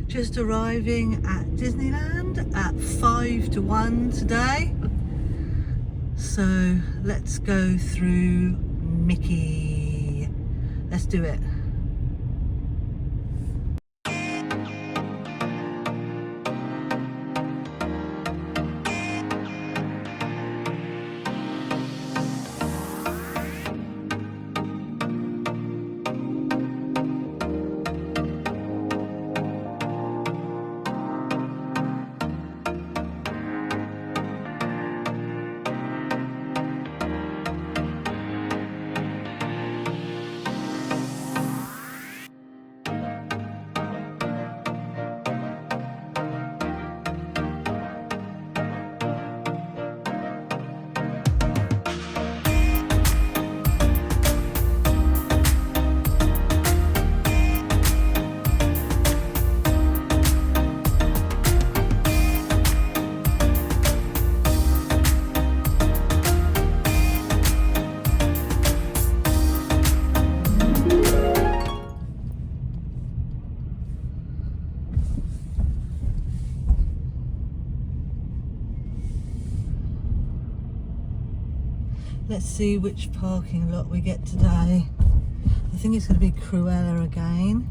Just arriving at Disneyland at 5 to 1 today. So let's go through Mickey. Let's do it. Let's see which parking lot we get today. I think it's going to be Cruella again.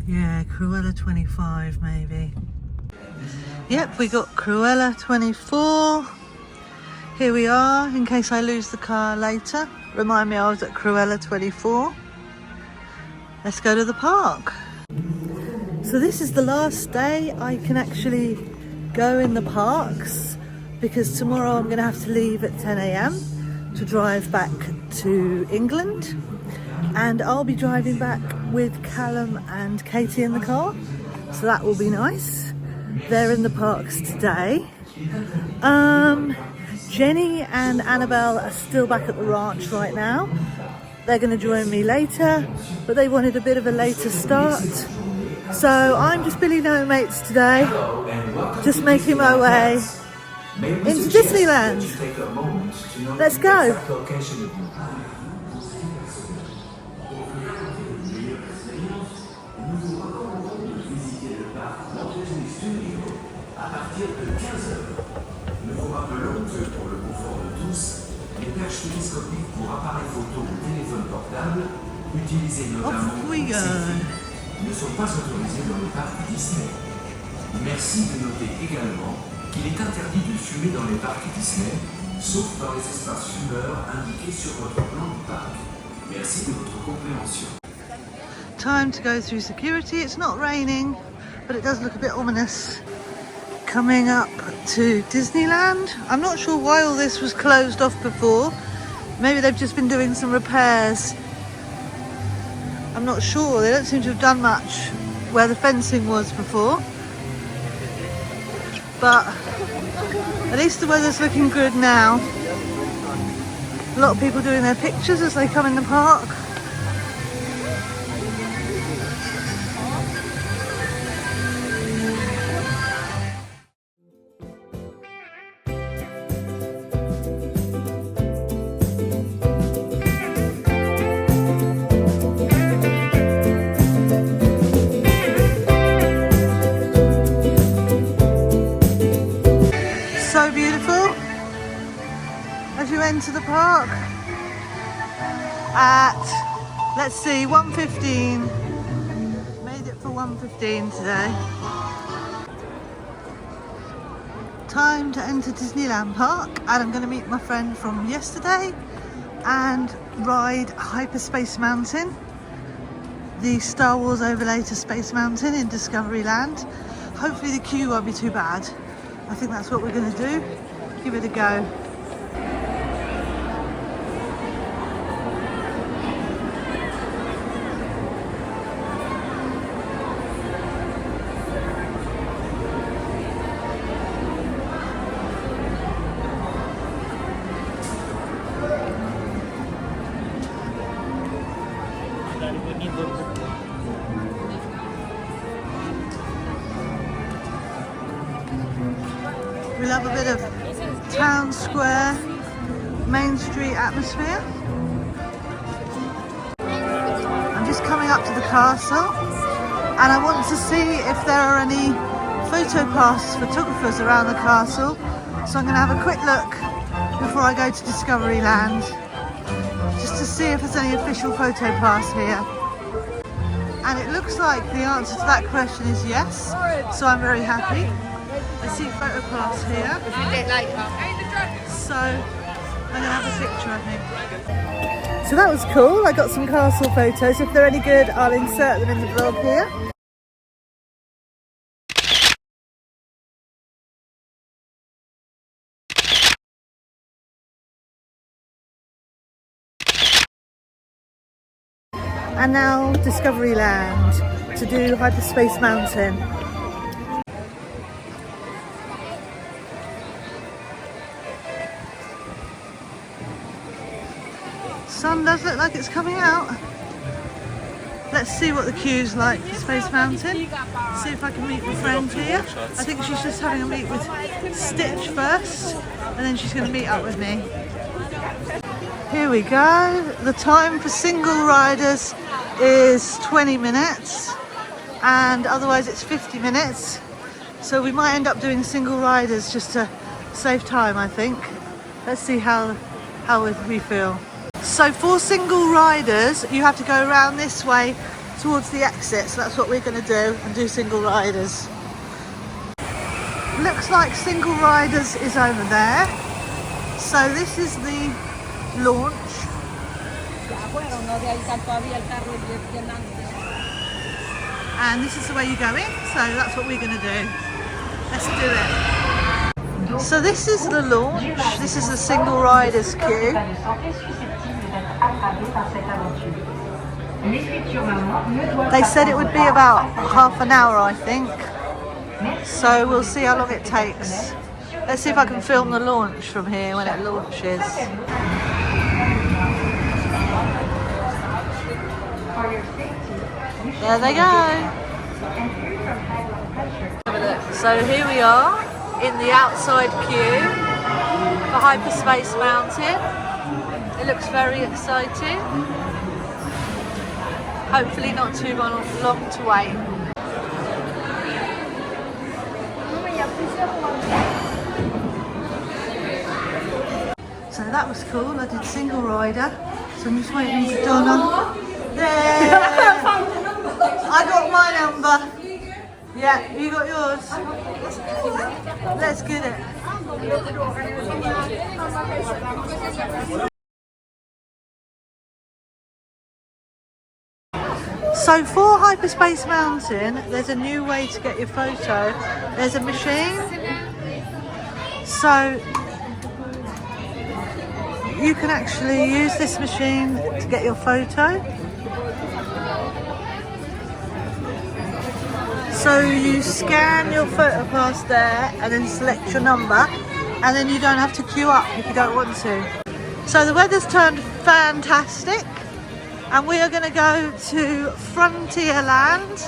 Yeah, Cruella 25 maybe. Yep, we got Cruella 24. Here we are, in case I lose the car later. Remind me I was at Cruella 24. Let's go to the park. So this is the last day I can actually go in the parks, because tomorrow I'm going to have to leave at 10 AM to drive back to England, and I'll be driving back with Callum and Katie in the car, so that will be nice. They're in the parks today. Jenny and Annabelle are still back at the ranch right now. They're going to join me later, but they wanted a bit of a later start, so I'm just Billy No Mates today, just making my way into Disneyland. Let's go. Off we go. Ne sont pas autorisés dans le parc Disney. Merci de noter également qu'il est interdit de fumer dans les parcs Disney, sauf dans les espaces fumeurs indiqués sur votre plan du parc. Merci de votre compréhension. Time to go through security. It's not raining, but it does look a bit ominous. Coming up to Disneyland. I'm not sure why all this was closed off before. Maybe they've just been doing some repairs. I'm not sure. They don't seem to have done much where the fencing was before. But at least the weather's looking good now. A lot of people doing their pictures as they come in the park. So beautiful as you enter the park at, let's see, 1:15. Made it for 1:15 today. Time to enter Disneyland Park, and I'm going to meet my friend from yesterday and ride Hyperspace Mountain, the Star Wars overlay to Space Mountain in Discoveryland. Hopefully the queue won't be too bad. I think that's what we're going to do. Give it a go. We love a bit of town square, Main Street atmosphere. I'm just coming up to the castle. and I want to see if there are any photo pass photographers around the castle. So I'm going to have a quick look before I go to Discoveryland, just to see if there's any official photo pass here. And it looks like the answer to that question is yes, so I'm very happy. I see photo pass here, so I'm going to have a picture, I think. So that was cool. I got some castle photos. If they're any good, I'll insert them in the vlog here. And now Discoveryland to do Hyperspace Mountain. Sun does look like it's coming out. Let's see what the queue's like for Space Mountain. See if I can meet my friend here. I think she's just having a meet with Stitch first, and then she's going to meet up with me. Here we go. The time for single riders is 20 minutes, and otherwise it's 50 minutes. So we might end up doing single riders just to save time, I think. Let's see how we feel. So for single riders, you have to go around this way towards the exit. So that's what we're going to do, and do single riders. Looks like single riders is over there. So this is the launch. And this is the way you go in, so that's what we're going to do. Let's do it. So this is the launch. This is the single riders queue. They said it would be about half an hour, I think. So we'll see how long it takes. Let's see if I can film the launch from here when it launches. There they go. So here we are in the outside queue for Hyperspace Mountain. It looks very exciting. Hopefully not too long to wait. So that was cool. I did single rider. So I'm just waiting for Donna. There! I got my number. Yeah, you got yours. Let's get it. So for Hyperspace Mountain, there's a new way to get your photo. There's a machine. So you can actually use this machine to get your photo. So you scan your photo pass there and then select your number, and then you don't have to queue up if you don't want to. So the weather's turned fantastic, and we are going to go to Frontierland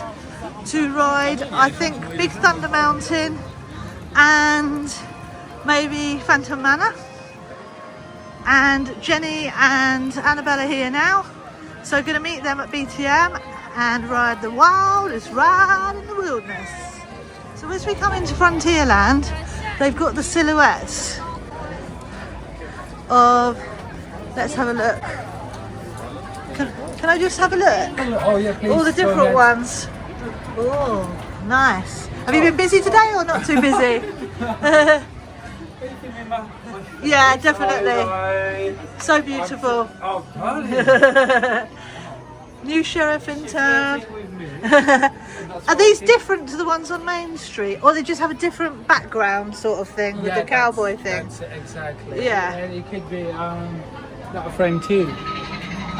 to ride, I think, Big Thunder Mountain and maybe Phantom Manor. And Jenny and Annabelle are here now, so going to meet them at BTM and ride the wildest ride in the wilderness. So as we come into Frontierland, they've got the silhouettes of, let's have a look. Can I just have a look? Oh yeah, please. All the different ones. Oh, nice. Have you been busy today or not too busy? Yeah, definitely. So beautiful. New sheriff in town. Are these different to the ones on Main Street, or they just have a different background sort of thing with the cowboy thing? That's exactly. Yeah. And it could be that frame too.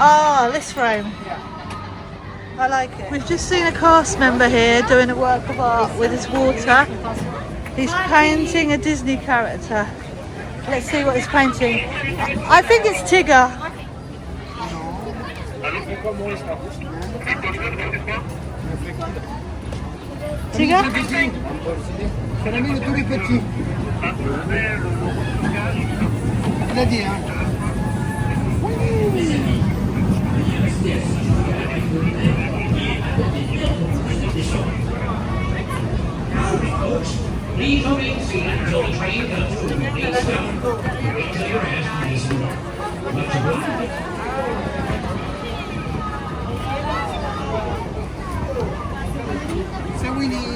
Oh, this frame. I like it. We've just seen a cast member here doing a work of art with his water. He's painting a Disney character. Let's see what he's painting. I think it's Tigger. Tigger? C'est l'ami de tous les petits. Il a dit, hein. Please remain seated until the train comes to a complete stop. Wait till your ass is much obliged. C'est Winnie.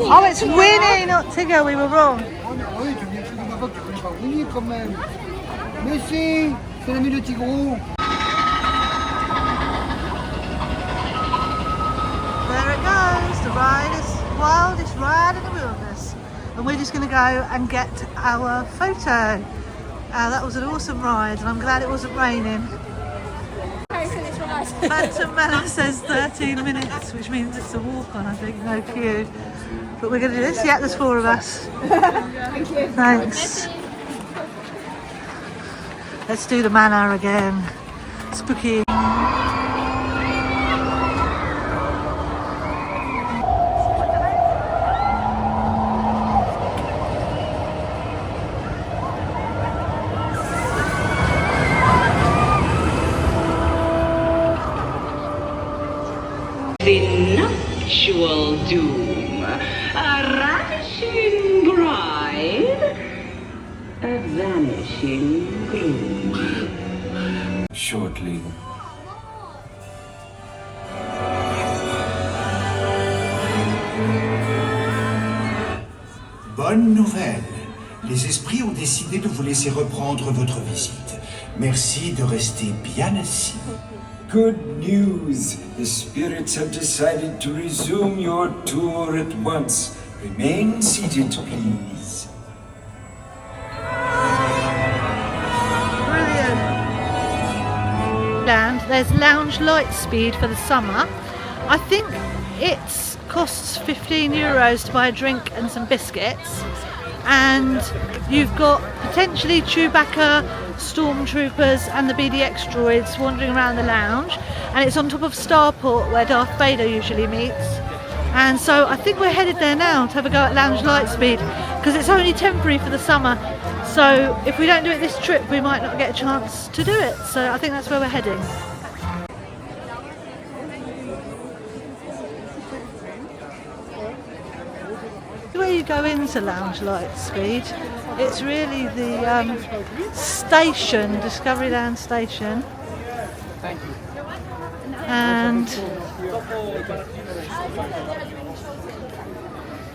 Oh, it's Winnie, not Tigger. We were wrong. Oui, tu viens de ma voix, tu connais pas Winnie quand même. Mais si, c'est l'ami de Tigrou. There it goes. The ride is wildest ride in the wilderness. And we're just going to go and get our photo. That was an awesome ride, and I'm glad it wasn't raining. Phantom Menace says 13 minutes, which means it's a walk on, I think, no queue. But we're going to do this. Yeah, there's 4 of us. Thank you. Thanks. Let's do the manor again. Spooky. The nuptial doom, a ravishing bride, a vanishing groom. Shortly. Bonne nouvelle. Les esprits ont décidé de vous laisser reprendre votre visite. Merci de rester bien assis. Good news! The spirits have decided to resume your tour at once. Remain seated, please. Brilliant. And there's Lounge Lightspeed for the summer. I think it costs €15 to buy a drink and some biscuits. And you've got potentially Chewbacca, stormtroopers and the BDX droids wandering around the lounge, and it's on top of Starport where Darth Vader usually meets. And so I think we're headed there now to have a go at Lounge Lightspeed, because it's only temporary for the summer, so if we don't do it this trip we might not get a chance to do it, so I think that's where we're heading. Where you go into Lounge Lightspeed, it's really the station, Discoveryland station, and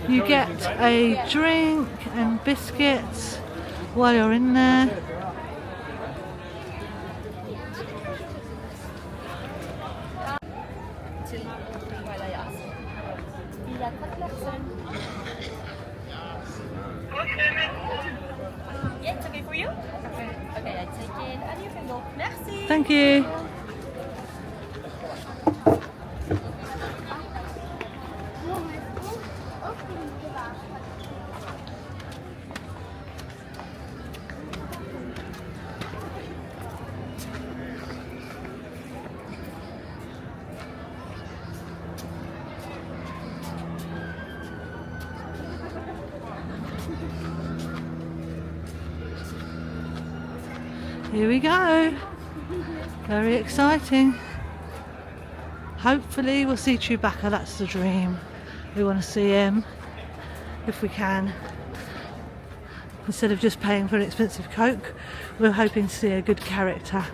you get a drink and biscuits while you're in there. Yeah, it's okay for you? Okay, I take it and you can go. Merci. Thank you. Here we go. Very exciting. Hopefully we'll see Chewbacca, that's the dream. We want to see him if we can. Instead of just paying for an expensive Coke, we're hoping to see a good character.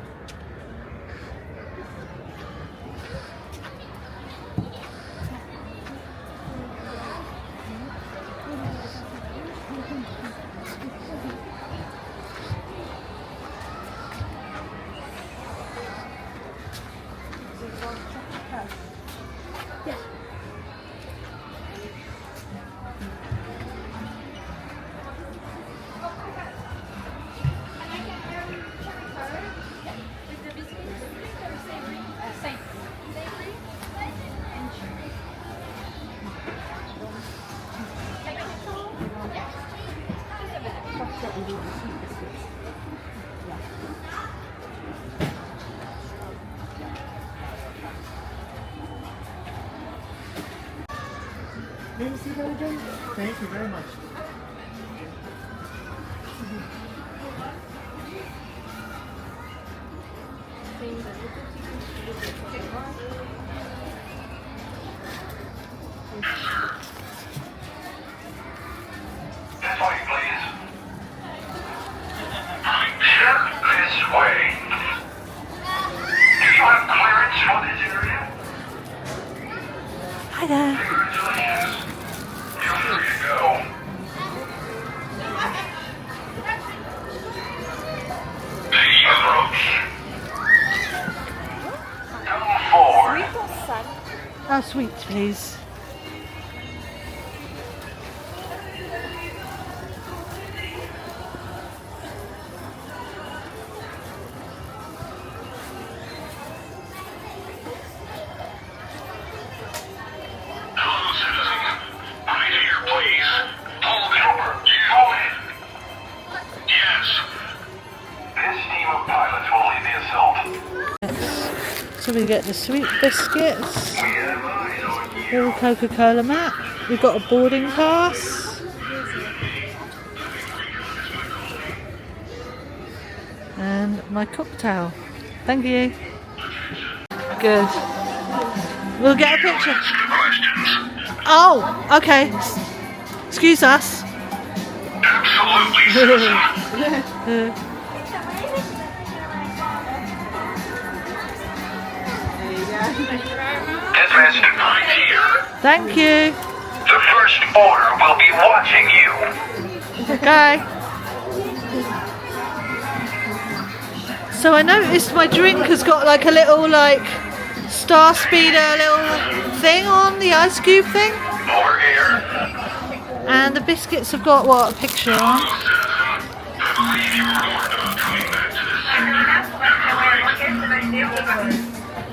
May we see that again? Thank you very much. Hi there. Oh, sweet, please. So we get the sweet biscuits, little Coca-Cola mat, we've got a boarding pass, and my cocktail. Thank you. Good. We'll get a picture. Oh, okay. Excuse us. Absolutely. Thank you. The first order will be watching you. Okay. So I noticed my drink has got like a little like Star Speeder little thing on, the ice cube thing. Over here. And the biscuits have got what, a picture on.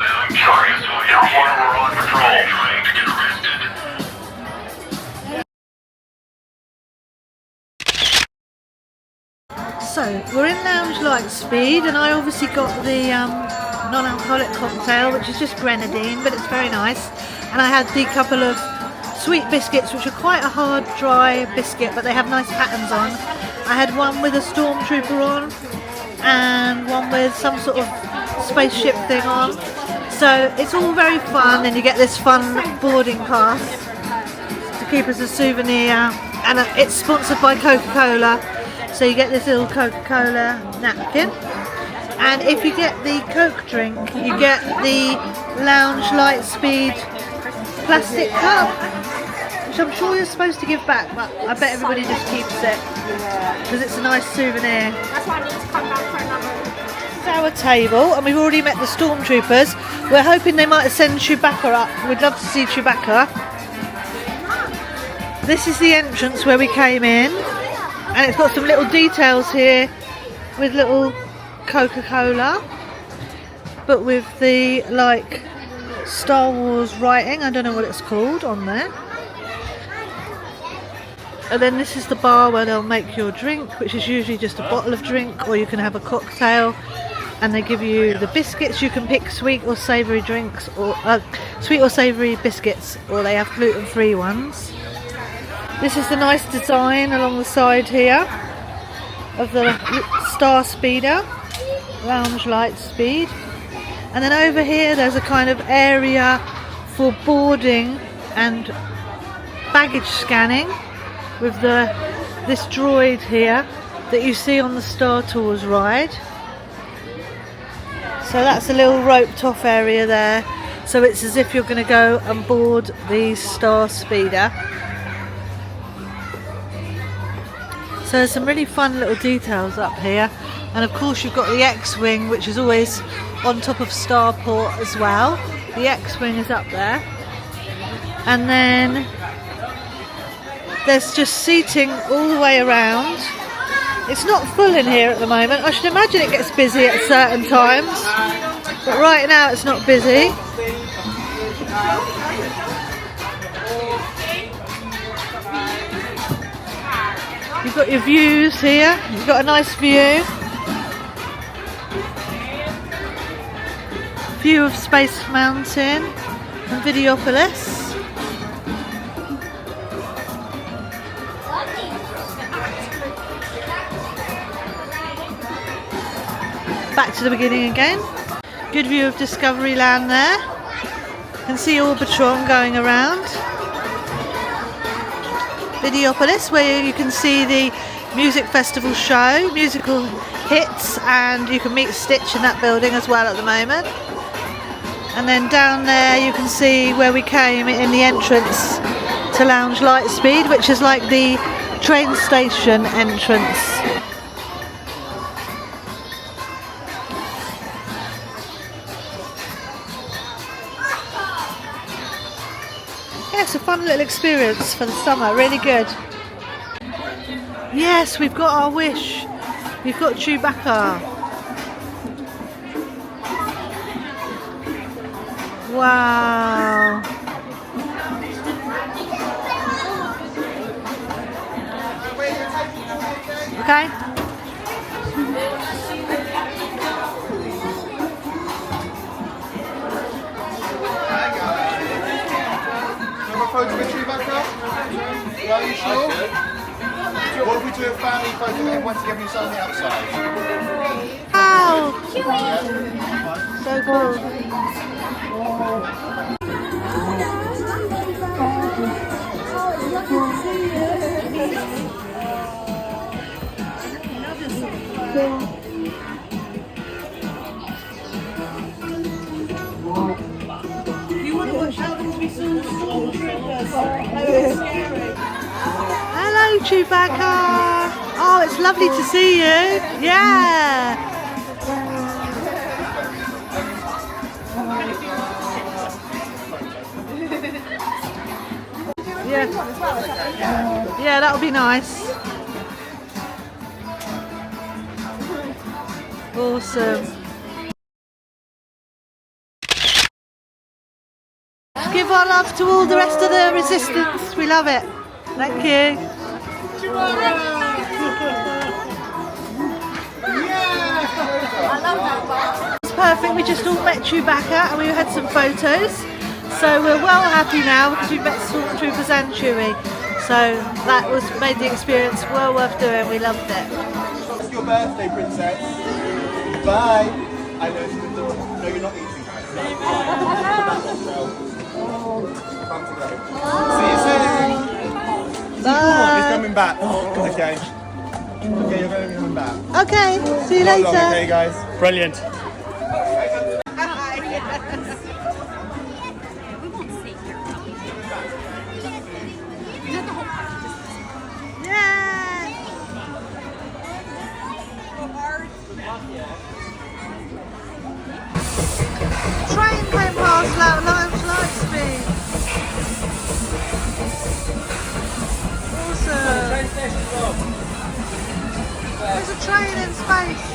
I'm sorry, everyone we're on patrol trying to get arrested. So we're in Lounge Lightspeed, and I obviously got the non-alcoholic cocktail, which is just grenadine, but it's very nice. And I had the couple of sweet biscuits, which are quite a hard, dry biscuit, but they have nice patterns on. I had one with a stormtrooper on, and one with some sort of spaceship thing on. So it's all very fun, and you get this fun boarding pass to keep as a souvenir, and it's sponsored by Coca-Cola, so you get this little Coca-Cola napkin. And if you get the Coke drink, you get the Lounge Lightspeed plastic cup, which I'm sure you're supposed to give back, but I bet everybody just keeps it because it's a nice souvenir. That's why I need to come back for another. Our table, and we've already met the stormtroopers. We're hoping they might send Chewbacca up. We'd love to see Chewbacca. This is the entrance where we came in, and it's got some little details here with little Coca-Cola, but with the like Star Wars writing, I don't know what it's called, on there. And then this is the bar where they'll make your drink, which is usually just a bottle of drink, or you can have a cocktail. And they give you the biscuits. You can pick sweet or savoury drinks, or sweet or savoury biscuits, or they have gluten-free ones. This is the nice design along the side here of the Star Speeder, Lounge Lightspeed. And then over here there's a kind of area for boarding and baggage scanning with this droid here that you see on the Star Tours ride. So that's a little roped off area there. So it's as if you're going to go and board the Star Speeder. So there's some really fun little details up here. And of course you've got the X-Wing, which is always on top of Starport as well. The X-Wing is up there. And then there's just seating all the way around. It's not full in here at the moment. I should imagine it gets busy at certain times, but right now it's not busy. You've got your views here. You've got a nice view. View of Space Mountain and Videopolis. Back to the beginning again. Good view of Discoveryland there. You can see Orbitron going around. Videopolis, where you can see the music festival show, musical hits, and you can meet Stitch in that building as well at the moment. And then down there you can see where we came in the entrance to Lounge Lightspeed, which is like the train station entrance. Yeah, it's a fun little experience for the summer, really good. Yes, we've got our wish. We've got Chewbacca. Wow. Okay. Photo with Chewbacca? Are you sure? What if we do a family photo and everyone together and on the outside? Wow! So cool. Hello, Chewbacca. Oh, it's lovely to see you. Yeah. Yeah. Yeah, that'll be nice. Awesome. Give our love to all the rest of the resistance. We love it. Thank you. It's perfect. We just all met Chewbacca and we had some photos. So we're well happy now because we've met Stormtroopers and Chewie. So that made the experience well worth doing. We loved it. It's your birthday, princess. Bye. I know. No, you're not eating. See you soon. Bye. He's coming back. Okay. Okay, you're going to be coming back. Okay. See you later. Okay, guys. Brilliant. Train came past Lounge Lightspeed. Awesome. There's a train in space.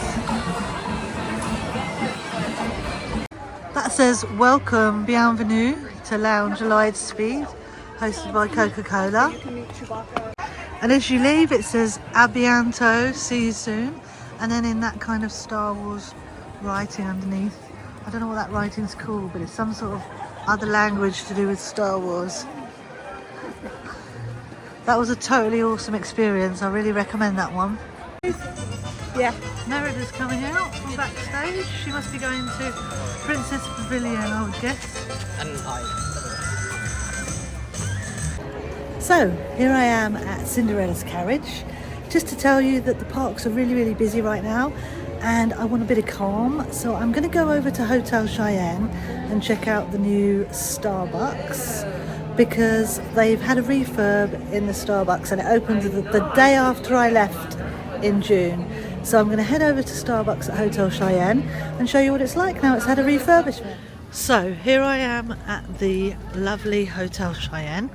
That says welcome, bienvenue to Lounge Lightspeed, hosted by Coca-Cola. And as you leave it says a bientôt, see you soon. And then in that kind of Star Wars writing underneath. I don't know what that writing's called, but it's some sort of other language to do with Star Wars. That was a totally awesome experience. I really recommend that one. Yeah. Merida's coming out from backstage. She must be going to Princess Pavilion, I would guess. So, here I am at Cinderella's carriage. Just to tell you that the parks are really, really busy right now. And I want a bit of calm, so I'm going to go over to Hotel Cheyenne and check out the new Starbucks because they've had a refurb in the Starbucks and it opened the day after I left in June. So I'm going to head over to Starbucks at Hotel Cheyenne and show you what it's like now it's had a refurbishment. So here I am at the lovely Hotel Cheyenne,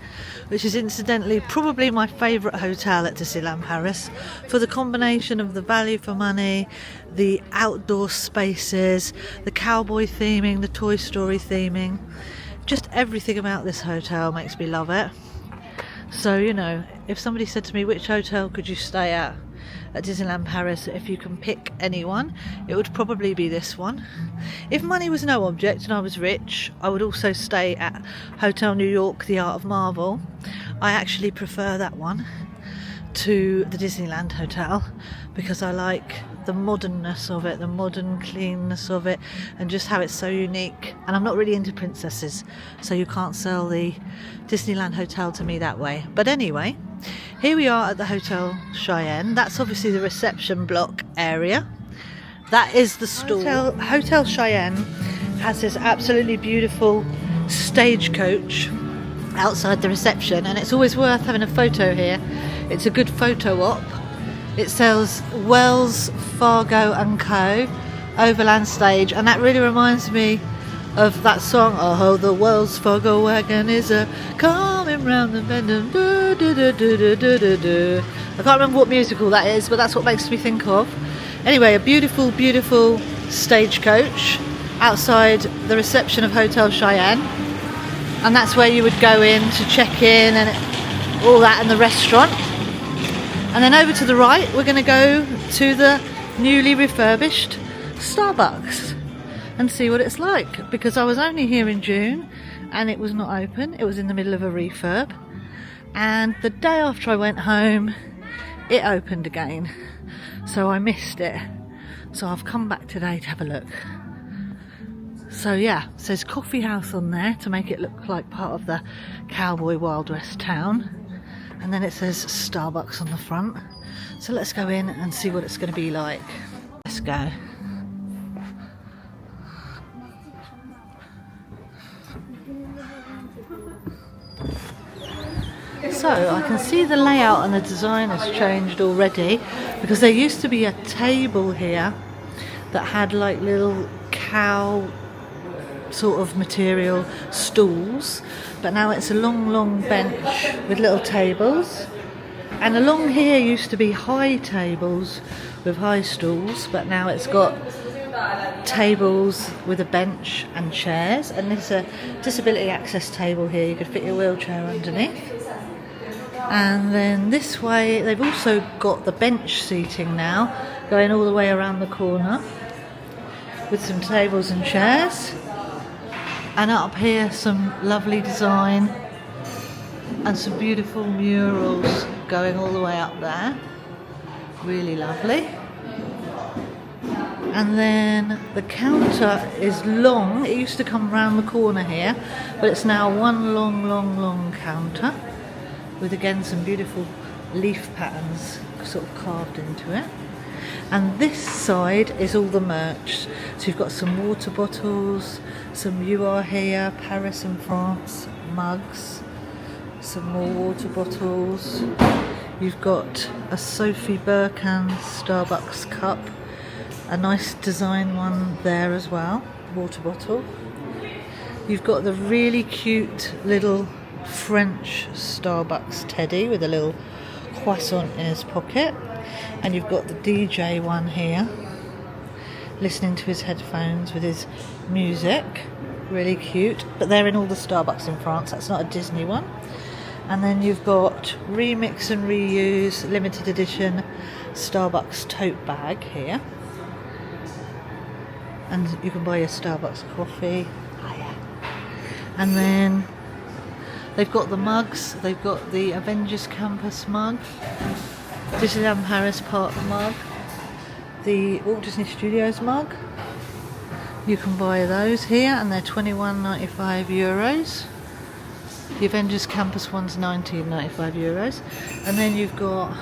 which is incidentally probably my favourite hotel at Disneyland Paris for the combination of the value for money, the outdoor spaces, the cowboy theming, the Toy Story theming. Just everything about this hotel makes me love it. So, you know, if somebody said to me, which hotel could you stay at Disneyland Paris, if you can pick anyone, it would probably be this one. If money was no object and I was rich, I would also stay at Hotel New York, the Art of Marvel. I actually prefer that one to the Disneyland Hotel because I like the modernness of it, the modern cleanness of it, and just how it's so unique. And I'm not really into princesses, so you can't sell the Disneyland Hotel to me that way. But anyway, here we are at the Hotel Cheyenne. That's obviously the reception block area. That is the store. Hotel Cheyenne has this absolutely beautiful stagecoach outside the reception, and it's always worth having a photo here. It's a good photo op. It sells Wells, Fargo and Co. Overland Stage, and that really reminds me of that song, oh the Wells Fargo wagon is a coming round the bend and do, do, do, do, do, do, do, do. I can't remember what musical that is, but that's what makes me think of. Anyway, a beautiful, beautiful stagecoach outside the reception of Hotel Cheyenne, and that's where you would go in to check in and all that, in the restaurant. And then over to the right we're going to go to the newly refurbished Starbucks and see what it's like, because I was only here in June and it was not open. It was in the middle of a refurb, and the day after I went home it opened again, so I missed it. So I've come back today to have a look. So yeah, it says coffee house on there to make it look like part of the cowboy Wild West town, and then it says Starbucks on the front. So let's go in and see what it's going to be like. Let's go. So I can see the layout and the design has changed already, because there used to be a table here that had like little cow sort of material stools, but now it's a long bench with little tables. And along here used to be high tables with high stools, but now it's got tables with a bench and chairs, and there's a disability access table here, you could fit your wheelchair underneath. And then this way they've also got the bench seating now going all the way around the corner with some tables and chairs, and up here some lovely design and some beautiful murals going all the way up there, really lovely. And then the counter is long. It used to come round the corner here, but it's now one long counter with again some beautiful leaf patterns sort of carved into it. And this side is all the merch. So you've got some water bottles, some You Are Here, Paris and France mugs, some more water bottles. You've got a Sophie Burkan Starbucks cup, a nice design one there as well, water bottle. You've got the really cute little French Starbucks teddy with a little croissant in his pocket, and you've got the DJ one here listening to his headphones with his music, really cute, but they're in all the Starbucks in France, that's not a Disney one. And then you've got Remix and Reuse limited edition Starbucks tote bag here, and you can buy your Starbucks coffee. Oh, yeah. And then they've got the mugs. They've got the Avengers Campus mug, Disneyland Paris Park mug, the Walt Disney Studios mug. You can buy those here, and they're €21.95. The Avengers Campus one's €19.95. And then you've got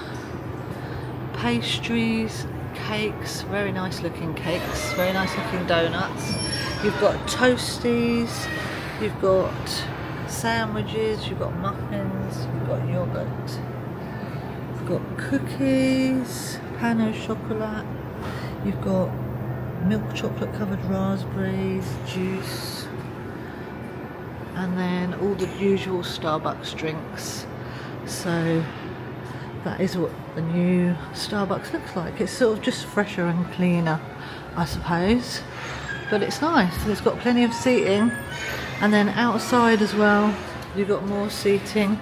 pastries, cakes, very nice looking cakes, very nice looking donuts. You've got toasties, you've got sandwiches, you've got muffins, you've got yogurt, you've got cookies, pain au chocolat, you've got milk chocolate covered raspberries, juice, and then all the usual Starbucks drinks. So that is what the new Starbucks looks like. It's sort of just fresher and cleaner, I suppose, but it's nice. It's got plenty of seating. And then outside as well, you've got more seating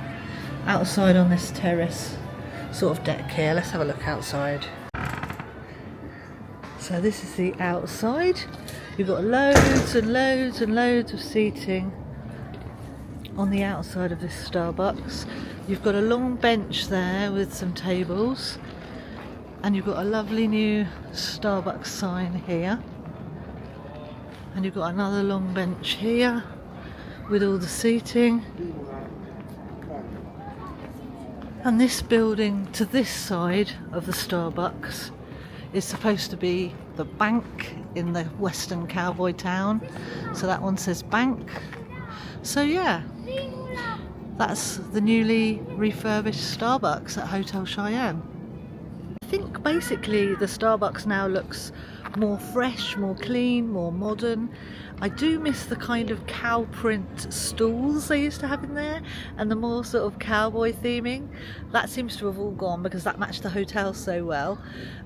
outside on this terrace sort of deck here. Let's have a look outside. So this is the outside. You've got loads and loads and loads of seating on the outside of this Starbucks. You've got a long bench there with some tables, and you've got a lovely new Starbucks sign here, and you've got another long bench here with all the seating. And this building to this side of the Starbucks, is supposed to be the bank in the western cowboy town. So that one says bank. So yeah, that's the newly refurbished Starbucks at Hotel Cheyenne. I think basically the Starbucks now looks more fresh, more clean, more modern. I do miss the kind of cow print stools they used to have in there and the more sort of cowboy theming. That seems to have all gone because that matched the hotel so well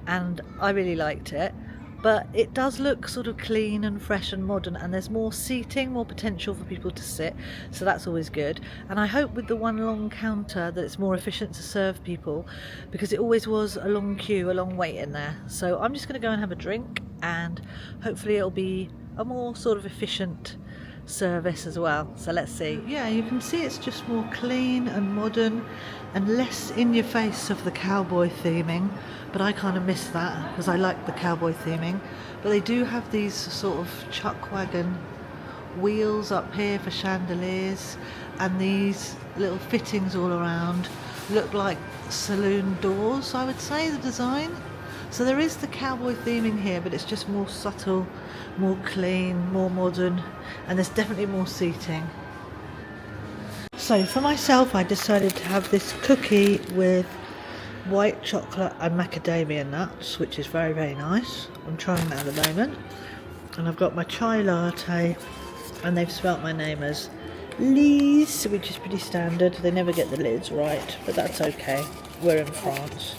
and I really liked it. But it does look sort of clean and fresh and modern, and there's more seating, more potential for people to sit, so that's always good. And I hope with the one long counter that it's more efficient to serve people, because it always was a long queue, a long wait in there. So I'm just going to go and have a drink, and hopefully it'll be a more sort of efficient service as well. So let's see. Yeah, you can see it's just more clean and modern and less in your face of the cowboy theming, but I kind of miss that because I like the cowboy theming. But they do have these sort of chuck wagon wheels up here for chandeliers, and these little fittings all around look like saloon doors, I would say, the design. So there is the cowboy theming here, but it's just more subtle, more clean, more modern, and there's definitely more seating. So for myself, I decided to have this cookie with white chocolate and macadamia nuts, which is very, very nice. I'm trying that at the moment. And I've got my chai latte, and they've spelt my name as Liz, which is pretty standard. They never get the lids right, but that's okay. We're in France.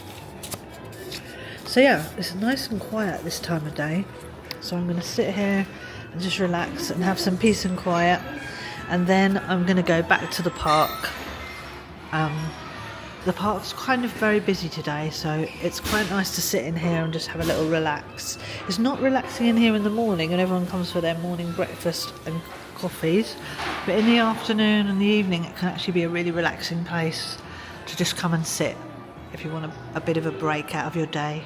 So yeah, it's nice and quiet this time of day. So I'm going to sit here and just relax and have some peace and quiet. And then I'm going to go back to the park. The park's kind of very busy today, so it's quite nice to sit in here and just have a little relax. It's not relaxing in here in the morning and everyone comes for their morning breakfast and coffees, but in the afternoon and the evening it can actually be a really relaxing place to just come and sit if you want a bit of a break out of your day.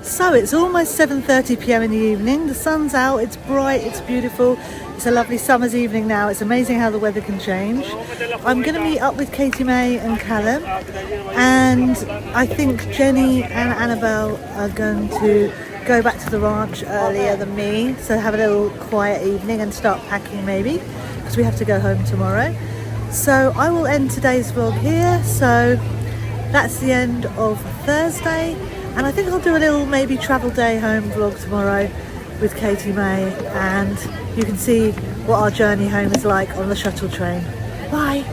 So it's almost 7:30 p.m. in the evening. The sun's out, it's bright, it's beautiful. It's a lovely summer's evening now. It's amazing how the weather can change. I'm going to meet up with Katie May and Callum, and I think Jenny and Annabelle are going to go back to the ranch earlier than me, so have a little quiet evening and start packing maybe, because we have to go home tomorrow. So I will end today's vlog here. So that's the end of Thursday. And I think I'll do a little maybe travel day home vlog tomorrow with Katie May, and you can see what our journey home is like on the shuttle train. Bye!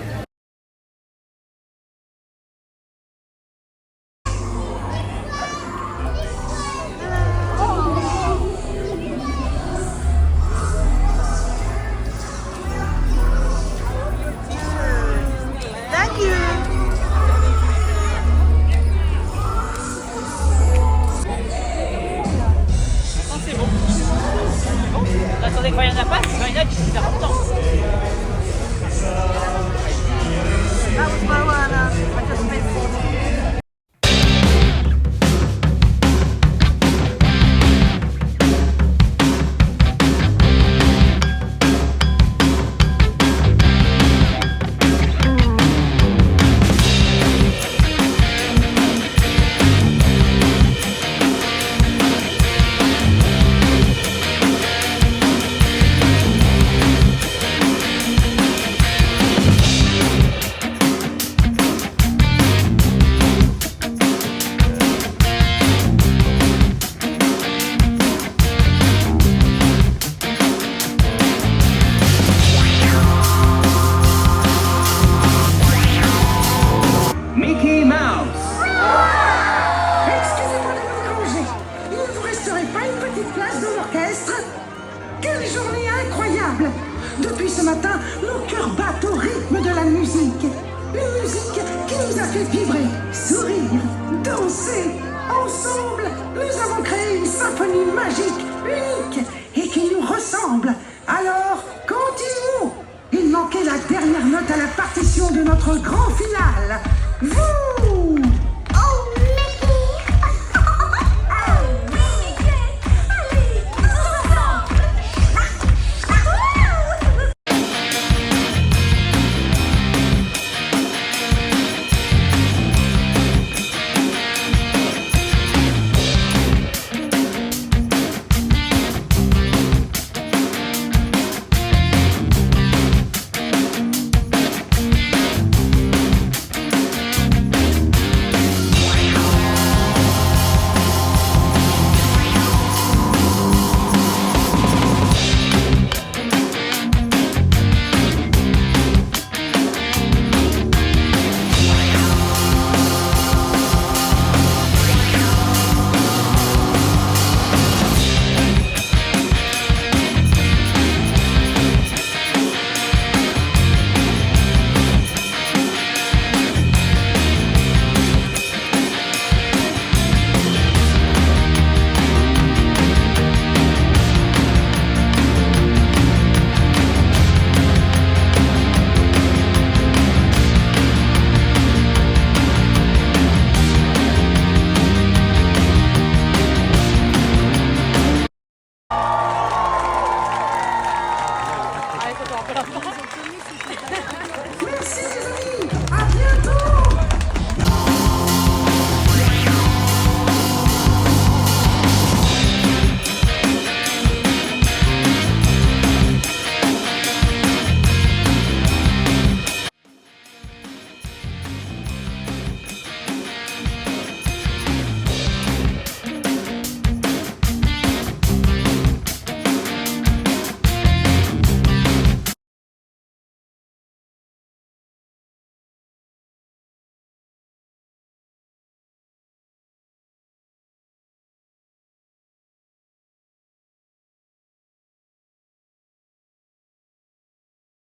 Attendez, quand il y en a pas, c'est quand il y en a qui sont importants. That was Moana. I just missed. Depuis ce matin, nos cœurs battent au rythme de la musique. Une musique qui nous a fait vibrer, sourire, danser. Ensemble, nous avons créé une symphonie magique, unique et qui nous ressemble. Alors, continuons. Il manquait la dernière note à la partition de notre grand final. Vous! Merci les amis.